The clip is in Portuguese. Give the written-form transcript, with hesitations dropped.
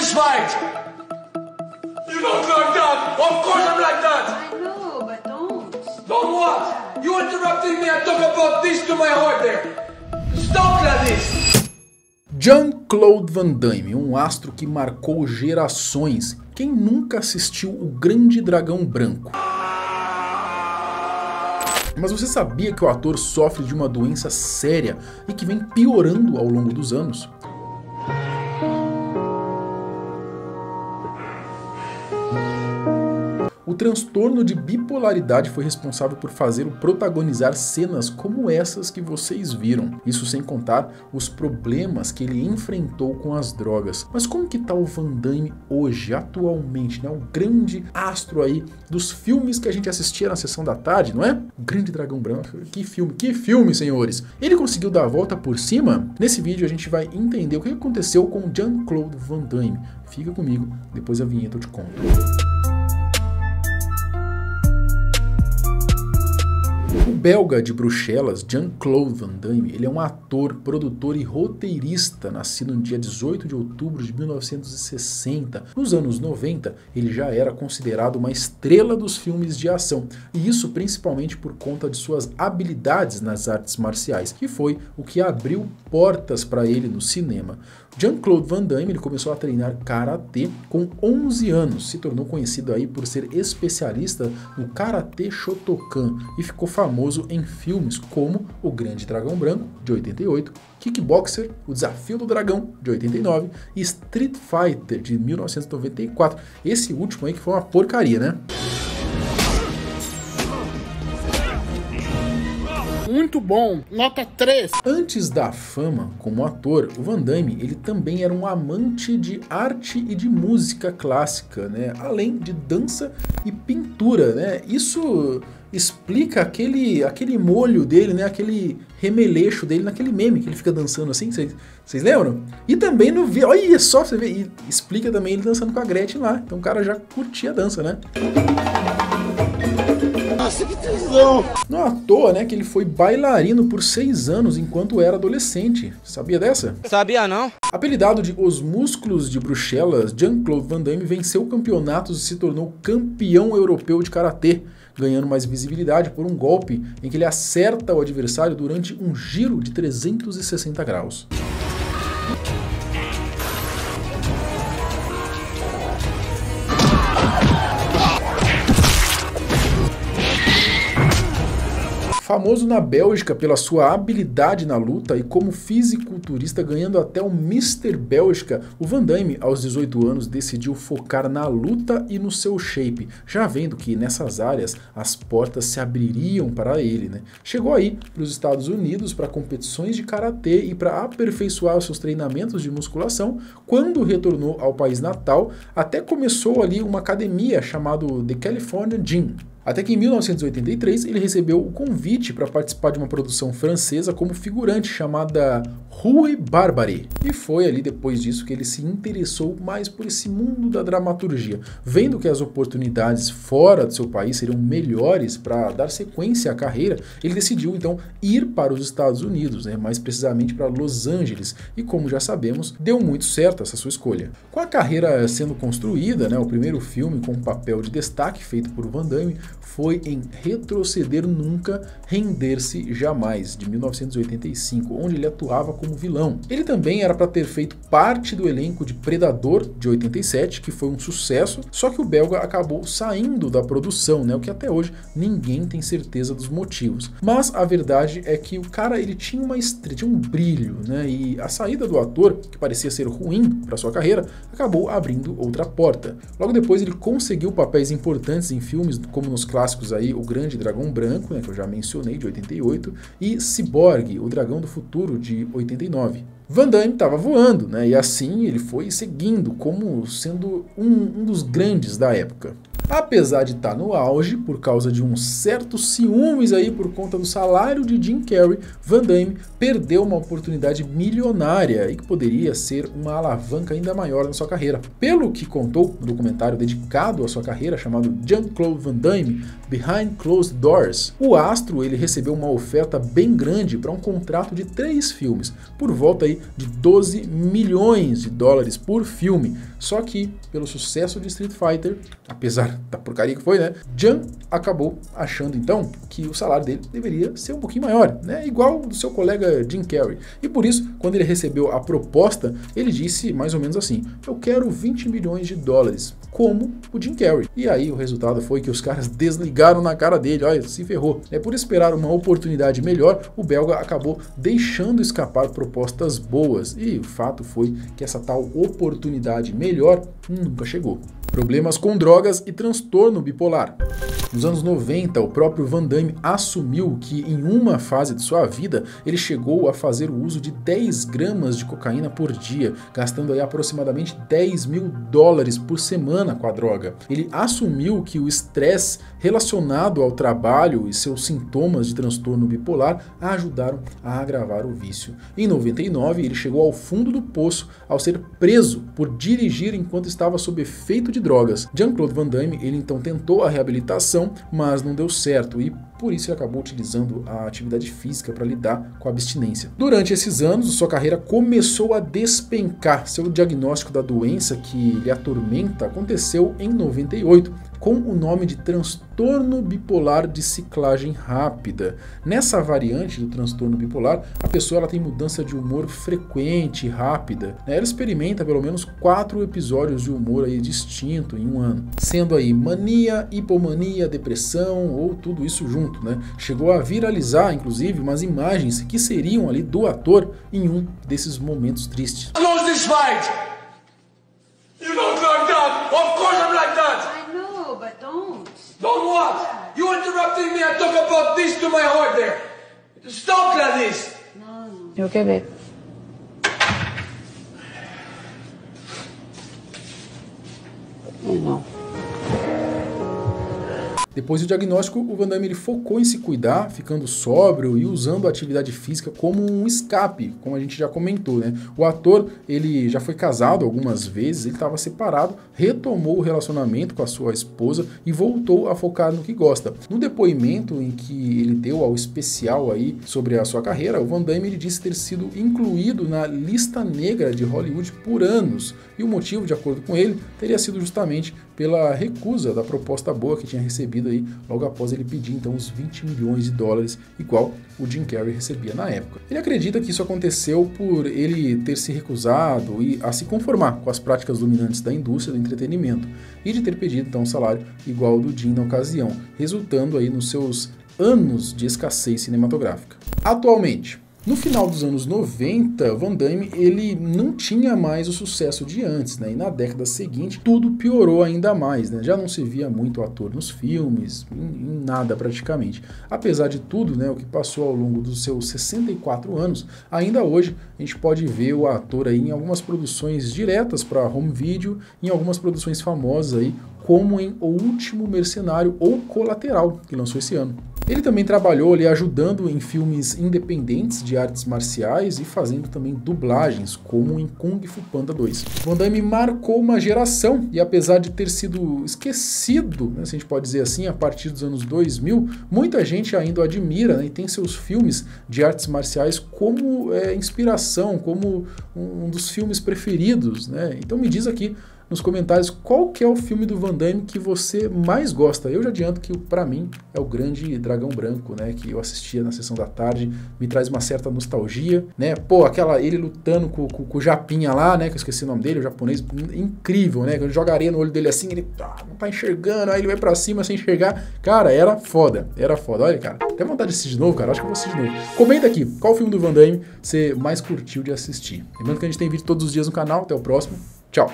this fight! You look like that! Of course I'm like that! I know, but don't. Don't what? You interrupted me, I talk about this to my heart there! Stop like this! Jean-Claude Van Damme, um astro que marcou gerações. Quem nunca assistiu O Grande Dragão Branco? Mas você sabia que o ator sofre de uma doença séria e que vem piorando ao longo dos anos? O transtorno de bipolaridade foi responsável por fazê-lo protagonizar cenas como essas que vocês viram. Isso sem contar os problemas que ele enfrentou com as drogas. Mas como que tá o Van Damme hoje, atualmente, né? O grande astro aí dos filmes que a gente assistia na sessão da tarde, não é? O Grande Dragão Branco. Que filme, senhores! Ele conseguiu dar a volta por cima? Nesse vídeo a gente vai entender o que aconteceu com Jean-Claude Van Damme. Fica comigo, depois a vinheta eu te conto. O belga de Bruxelas, Jean-Claude Van Damme, ele é um ator, produtor e roteirista, nascido no dia 18 de outubro de 1960. Nos anos 90, ele já era considerado uma estrela dos filmes de ação, e isso principalmente por conta de suas habilidades nas artes marciais, que foi o que abriu portas para ele no cinema. Jean-Claude Van Damme ele começou a treinar karatê com 11 anos, se tornou conhecido aí por ser especialista no karatê Shotokan e ficou famoso em filmes como O Grande Dragão Branco, de 88, Kickboxer, O Desafio do Dragão, de 89 e Street Fighter, de 1994. Esse último aí que foi uma porcaria, né? Muito bom, nota 3. Antes da fama como ator, o Van Damme ele também era um amante de arte e de música clássica, né? Além de dança e pintura, né? Isso explica aquele molho dele, né? Aquele remeleixo dele naquele meme que ele fica dançando assim, vocês lembram? E também no vídeo, olha só, você vê, e explica também ele dançando com a Gretchen lá, então o cara já curtia a dança, né? Nossa, que tesão! Não à toa, né, que ele foi bailarino por 6 anos enquanto era adolescente. Sabia dessa? Sabia não? Apelidado de Os Músculos de Bruxelas, Jean-Claude Van Damme venceu campeonatos e se tornou campeão europeu de karatê, ganhando mais visibilidade por um golpe em que ele acerta o adversário durante um giro de 360 graus. Famoso na Bélgica pela sua habilidade na luta e como fisiculturista ganhando até o Mr. Bélgica, o Van Damme, aos 18 anos, decidiu focar na luta e no seu shape, já vendo que nessas áreas as portas se abririam para ele, né? Chegou aí para os Estados Unidos para competições de karatê e para aperfeiçoar os seus treinamentos de musculação. Quando retornou ao país natal, até começou ali uma academia chamada The California Gym. Até que em 1983 ele recebeu o convite para participar de uma produção francesa como figurante chamada Rue Barbary. E foi ali depois disso que ele se interessou mais por esse mundo da dramaturgia. Vendo que as oportunidades fora do seu país seriam melhores para dar sequência à carreira, ele decidiu então ir para os Estados Unidos, né, mais precisamente para Los Angeles. E como já sabemos, deu muito certo essa sua escolha. Com a carreira sendo construída, né, o primeiro filme com um papel de destaque feito por Van Damme foi em Retroceder Nunca, Render-se Jamais, de 1985, onde ele atuava como vilão. Ele também era para ter feito parte do elenco de Predador, de 87, que foi um sucesso, só que o belga acabou saindo da produção, né, o que até hoje ninguém tem certeza dos motivos. Mas a verdade é que o cara ele tinha uma estrela, tinha um brilho, né, e a saída do ator, que parecia ser ruim para sua carreira, acabou abrindo outra porta. Logo depois ele conseguiu papéis importantes em filmes como nos clássicos aí O Grande Dragão Branco, né, que eu já mencionei, de 88, e Cyborg, O Dragão do Futuro, de 89. Van Damme estava voando, né, e assim ele foi seguindo como sendo um dos grandes da época. Apesar de estar no auge, por causa de uns certos ciúmes aí por conta do salário de Jim Carrey, Van Damme perdeu uma oportunidade milionária e que poderia ser uma alavanca ainda maior na sua carreira. Pelo que contou no documentário dedicado à sua carreira, chamado Jean-Claude Van Damme Behind Closed Doors, o astro ele recebeu uma oferta bem grande para um contrato de 3 filmes, por volta aí de 12 milhões de dólares por filme. Só que, pelo sucesso de Street Fighter, apesar da porcaria que foi, né, Jan acabou achando então que o salário dele deveria ser um pouquinho maior, né, igual do seu colega Jim Carrey. E por isso, quando ele recebeu a proposta, ele disse mais ou menos assim: eu quero 20 milhões de dólares, como o Jim Carrey. E aí o resultado foi que os caras desligaram na cara dele, olha, se ferrou. Por esperar uma oportunidade melhor, o belga acabou deixando escapar propostas boas, e o fato foi que essa tal oportunidade melhor nunca chegou. Problemas com drogas e transtorno bipolar. Nos anos 90, o próprio Van Damme assumiu que em uma fase de sua vida ele chegou a fazer o uso de 10 gramas de cocaína por dia, gastando aí aproximadamente 10 mil dólares por semana com a droga. Ele assumiu que o estresse relacionado ao trabalho e seus sintomas de transtorno bipolar ajudaram a agravar o vício. Em 99, ele chegou ao fundo do poço ao ser preso por dirigir enquanto estava sob efeito de drogas. Jean-Claude Van Damme, ele então tentou a reabilitação, mas não deu certo e por isso ele acabou utilizando a atividade física para lidar com a abstinência. Durante esses anos, sua carreira começou a despencar. Seu diagnóstico da doença que lhe atormenta aconteceu em 98, com o nome de transtorno bipolar de ciclagem rápida. Nessa variante do transtorno bipolar, a pessoa ela tem mudança de humor frequente e rápida. Ela experimenta pelo menos 4 episódios de humor aí distinto em um ano, sendo aí mania, hipomania, depressão ou tudo isso junto, né? Chegou a viralizar, inclusive, umas imagens que seriam ali do ator em um desses momentos tristes. Close this fight! You don't like that! Of course I'm like that! I know, but don't. Don't what? You interrupting me, I talk about this to my heart there! Stop, Gladys! No, no. You okay, babe? No. Depois do diagnóstico, o Van Damme ele focou em se cuidar, ficando sóbrio e usando a atividade física como um escape, como a gente já comentou, né? O ator, ele já foi casado algumas vezes, ele estava separado, retomou o relacionamento com a sua esposa e voltou a focar no que gosta. No depoimento em que ele deu ao especial aí sobre a sua carreira, o Van Damme ele disse ter sido incluído na lista negra de Hollywood por anos, e o motivo, de acordo com ele, teria sido justamente pela recusa da proposta boa que tinha recebido aí logo após ele pedir então os 20 milhões de dólares, igual o Jim Carrey recebia na época. Ele acredita que isso aconteceu por ele ter se recusado a se conformar com as práticas dominantes da indústria do entretenimento e de ter pedido então um salário igual ao do Jim na ocasião, resultando aí nos seus anos de escassez cinematográfica. Atualmente, no final dos anos 90, Van Damme ele não tinha mais o sucesso de antes, né? E na década seguinte tudo piorou ainda mais, né? Já não se via muito o ator nos filmes, em nada praticamente. Apesar de tudo, né, o que passou ao longo dos seus 64 anos, ainda hoje a gente pode ver o ator aí em algumas produções diretas para home video, em algumas produções famosas aí, como em O Último Mercenário ou Colateral, que lançou esse ano. Ele também trabalhou ali ajudando em filmes independentes de artes marciais e fazendo também dublagens, como em Kung Fu Panda 2. Van Damme marcou uma geração e apesar de ter sido esquecido, né, se a gente pode dizer assim, a partir dos anos 2000, muita gente ainda o admira, né, e tem seus filmes de artes marciais como inspiração, como um dos filmes preferidos, né? Então me diz aqui nos comentários qual que é o filme do Van Damme que você mais gosta. Eu já adianto que pra mim é o Grande Dragão Branco, né, que eu assistia na sessão da tarde, me traz uma certa nostalgia, né, pô, ele lutando com o Japinha lá, né, que eu esqueci o nome dele, o japonês, incrível, né, quando joga areia no olho dele assim, ele não tá enxergando, aí ele vai pra cima sem enxergar, cara, era foda, olha, cara, tem vontade de assistir de novo, cara, acho que eu vou assistir de novo. Comenta aqui, qual filme do Van Damme você mais curtiu de assistir. Lembrando que a gente tem vídeo todos os dias no canal, até o próximo, tchau!